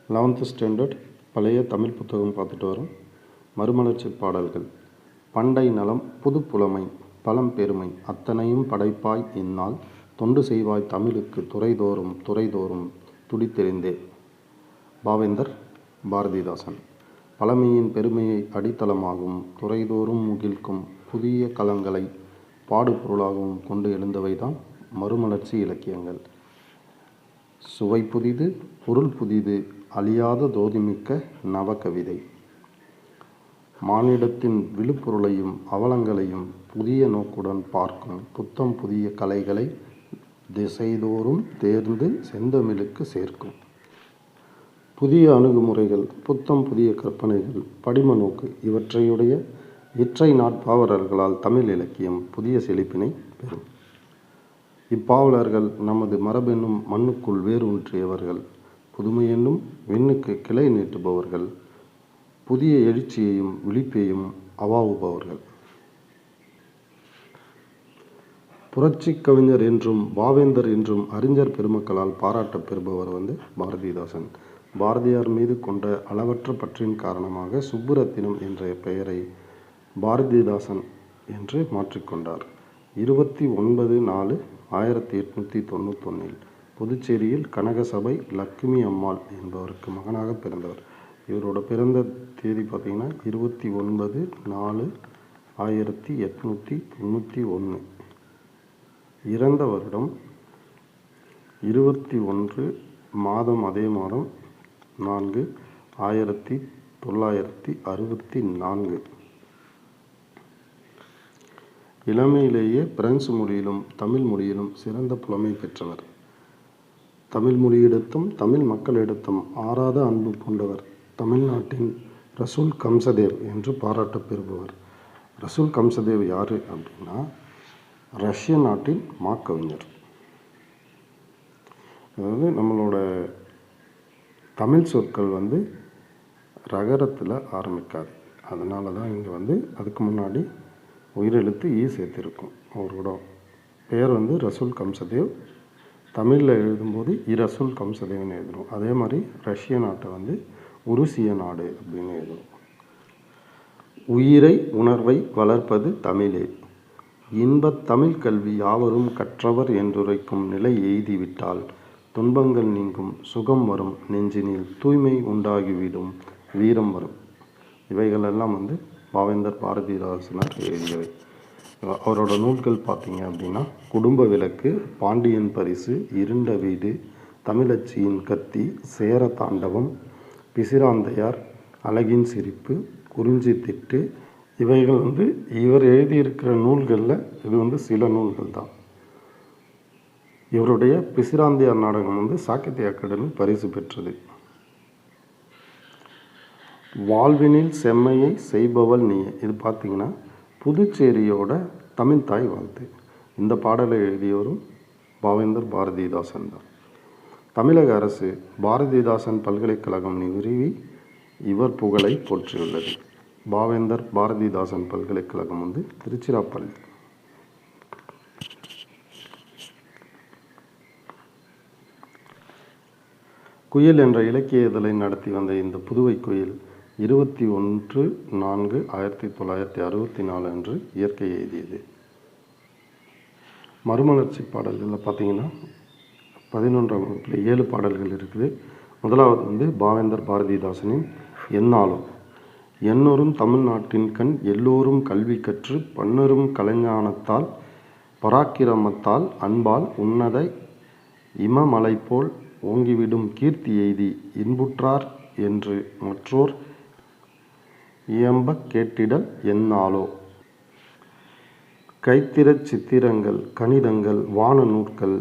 11th standard பழைய தமிழ் புத்தகம் பார்த்துட்டு வரோம். மறுமலர்ச்சி பாடல்கள். பண்டை நலம் புதுப்புலமை பழம்பெருமை அத்தனையும் படைப்பாய் இந்நாள் தொண்டு செய்வாய் தமிழுக்கு துறைதோறும் துடித்தெறிந்தே. பாவேந்தர் பாரதிதாசன். பழமையின் பெருமையை அடித்தளமாகவும் துறைதோறும் முகிழ்க்கும் புதிய களங்களை பாடுபொருளாகவும் கொண்டு எழுந்தவைதான் மறுமலர்ச்சி இலக்கியங்கள். சுவை புதிது, பொருள் புதிது, அழியாத தோதிமிக்க நவகவிதை. மானிடத்தின் விழுப்பொருளையும் அவலங்களையும் புதிய நோக்குடன் பார்க்கும் புத்தம் புதிய கலைகளை திசைதோறும் தேர்ந்து செந்தமிழுக்கு சேர்க்கும். புதிய அணுகுமுறைகள், புத்தம் புதிய கற்பனைகள், படிம நோக்கு இவற்றையுடைய இற்றை நாட்பாவலர்களால் தமிழ் இலக்கியம் புதிய செழிப்பினை பெறும். இப்பாவலர்கள் நமது மரபென்னும் மண்ணுக்குள் வேரூன்றியவர்கள், புதுமை என்னும் விண்ணுக்கு கிளை நீட்டுபவர்கள், புதிய எழுச்சியையும் விழிப்பையும் அவாவுபவர்கள். புரட்சி கவிஞர் என்றும் பாவேந்தர் என்றும் அறிஞர் பெருமக்களால் பாராட்டப் பெறுபவர் பாரதிதாசன். பாரதியார் மீது கொண்ட அளவற்ற பற்றின் காரணமாக சுப்புரத்தினம் என்ற பெயரை பாரதிதாசன் என்று மாற்றிக்கொண்டார். 29/4/1891 புதுச்சேரியில் கனகசபை லட்சுமி அம்மாள் என்பவருக்கு மகனாக பிறந்தவர். இவரோட பிறந்த தேதி பார்த்திங்கன்னா 29/4/1891. இறந்த வருடம் 21 அதே மாதம் 4 1964. இளமையிலேயே பிரெஞ்சு மொழியிலும் தமிழ் மொழியிலும் சிறந்த புலமை பெற்றவர். தமிழ் மொழியிடத்தும் தமிழ் மக்களிடத்தும் ஆறாத அன்பு கொண்டவர். தமிழ்நாட்டின் ரசூல் கம்சதேவ் என்று பாராட்டப் பெறுபவர். ரசூல் கம்சதேவ் யார் அப்படின்னா ரஷ்ய நாட்டின் மாக்கவிஞர். அதாவது நம்மளோட தமிழ் சொற்கள் ரகரத்தில் ஆரம்பிக்காது. அதனால தான் இங்கே அதுக்கு முன்னாடி உயிரெழுத்து ஈ சேர்த்திருக்கும். அவரோட பெயர் ரசூல் கம்சதேவ். தமிழில் எழுதும்போது இரசூல் கம்சதேவ்னு எழுதணும். அதே மாதிரி ரஷ்ய நாட்டை உருசிய நாடு அப்படின்னு எழுதணும். உயிரை உணர்வை வளர்ப்பது தமிழே, இன்பத் தமிழ் கல்வி யாவரும் கற்றவர் என்றுரைக்கும் நிலை எய்திவிட்டால் துன்பங்கள் நீங்கும், சுகம் வரும், நெஞ்சினில் தூய்மை உண்டாகிவிடும், வீரம் வரும். இவைகளெல்லாம் பாவேந்தர் பாரதிதாசனார் எழுதியவை. அவரோட நூல்கள் பார்த்தீங்க அப்படின்னா குடும்ப விளக்கு, பாண்டியன் பரிசு, இருண்ட வீடு, தமிழச்சியின் கத்தி, சேர தாண்டவம், பிசிராந்தையார், அழகின் சிரிப்பு, குறிஞ்சி திட்டு இவைகள் இவர் எழுதியிருக்கிற நூல்களில் இது சில நூல்கள் தான். இவருடைய பிசிராந்தையார் நாடகம் சாகித்ய அகாடமி பரிசு பெற்றது. வாழ்வினில் செம்மையை செய்பவள் நீயே, இது பார்த்திங்கன்னா புதுச்சேரியோட தமிழ் தாய் வாழ்த்து. இந்த பாடலை எழுதியவரும் பாவேந்தர் பாரதிதாசன் தான். தமிழக அரசு பாரதிதாசன் பல்கலைக்கழகம் நிறுவி இவர் புகழை போற்றியுள்ளது. பாவேந்தர் பாரதிதாசன் பல்கலைக்கழகம் திருச்சிராப்பள்ளி. குயில் என்ற இலக்கிய இதழை நடத்தி வந்த இந்த புதுவை குயில் 21/4/1964 அன்று இயற்கை எய்தியது. மறுமலர்ச்சி பாடல்களில் பார்த்தீங்கன்னா 11ஆம் வகுப்பில் 7 பாடல்கள் இருக்குது. முதலாவது பாவேந்தர் பாரதிதாசனின் எந்நாளும். எண்ணூரும் தமிழ்நாட்டின் கண் எல்லோரும் கல்வி கற்று பன்னரும் கலைஞானத்தால் பராக்கிரமத்தால் அன்பால் உன்னத இமமலை போல் ஓங்கிவிடும் கீர்த்தி எய்தி இன்புற்றார் என்று மற்றோர் இயம்பக் கேட்டிடல் எந்நாளோ. கைத்திறச் சித்திரங்கள், கணிதங்கள், வான நூற்கள்,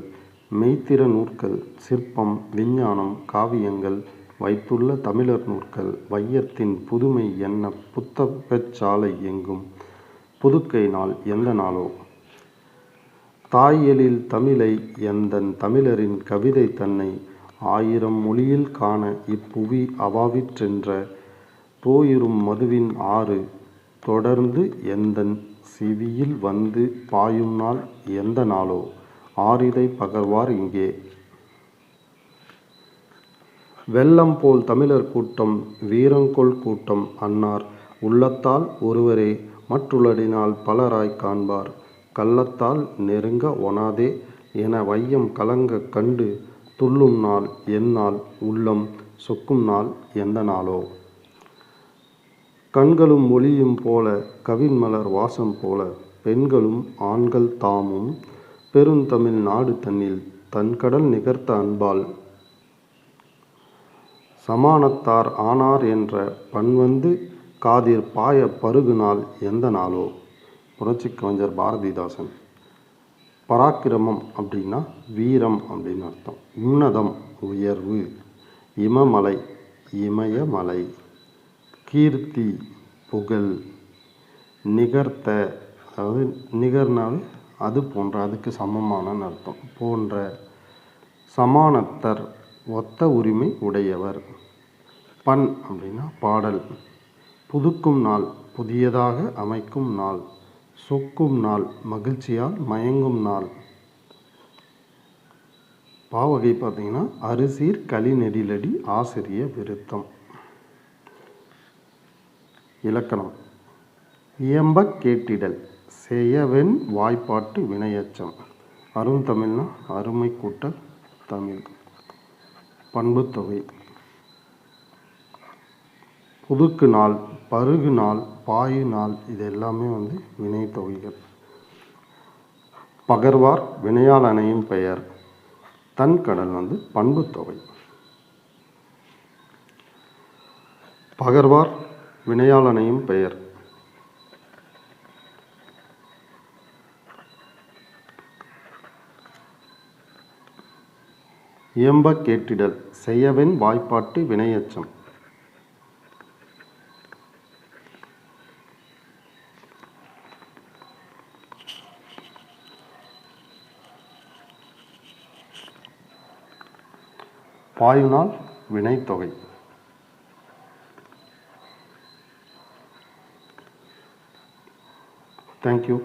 மெய்த்திற நூற்கள், சிற்பம், விஞ்ஞானம், காவியங்கள் வைத்துள்ள தமிழர் நூற்கள் வையத்தின் புதுமை என்ன புத்தகச் சாலை எங்கும் புதுக்கை நாள் எந்த நாளோ. தாய் எழில் தமிழை எந்தன் தமிழரின் கவிதை தன்னை 1000 மொழியில் காண இப்புவி அவாவிற்றென்ற போயிரும் மதுவின் ஆறு தொடர்ந்து எந்தன் செவியில் பாயும் நாள் எந்த நாளோ. ஆரிதை பகர்வார் இங்கே. வெள்ளம் போல் தமிழர் கூட்டம் வீரங்கொள் கூட்டம் அன்னார் உள்ளத்தால் ஒருவரே மற்றுள்ளடினால் பலராய் காண்பார் கள்ளத்தால் நெருங்க ஒணாதே என வையம் கலங்கக் கண்டு துள்ளும் நாள் எந்நாள் உள்ளம் சொக்கும் நாள் எந்த நாளோ. கண்களும் மொழியும் போல கவின்மலர் வாசம் போல பெண்களும் ஆண்கள் தாமும் பெருந்தமிழ் நாடு தன்னில் தன்கடல் நிகர்த்த அன்பால் சமானத்தார் ஆனார் என்ற பண்வந்து காதிற் பாய பருகுநாள் எந்த நாளோ. புரட்சி கவிஞர் பாரதிதாசன். பராக்கிரமம் அப்படின்னா வீரம் அப்படின்னு அர்த்தம். உன்னதம் உயர்வு. இமமலை இமயமலை. கீர்த்தி புகழ். நிகர்த்த அதாவது நிகர்னால் அது போன்ற அதுக்கு சமமான அர்த்தம் போன்ற. சமானத்தர் ஒத்த உரிமை உடையவர். பண் அப்படின்னா பாடல். புதுக்கும் நாள் புதியதாக அமைக்கும் நாள். சொக்கும் நாள் மகிழ்ச்சியால் மயங்கும் நாள். பாவகை பார்த்தீங்கன்னா அரிசீர் களி நெடிலடி ஆசிரிய விருத்தம். இலக்கணம். இயம்பக் கேட்டிடல் செய்யவென் வாய்ப்பாட்டு வினையெச்சம். அருந்தமிழ்னா அருமை கூட்டல் தமிழ். பண்புத்தொகை. புதுக்கு நாள் பருகு நாள் பாயு நாள் இது எல்லாமே வினைத்தொகைகள். பகர்வார் வினையால் அணையும் பெயர். தன்கடல் பண்புத்தொகை. பகர்வார் வினையால் அணையும் பெயர். இயம்பக் கேட்டிடல் செய்யவென் வாய்ப்பாட்டு வினையெச்சம். பாயுநாள் வினைத்தொகை. Thank you.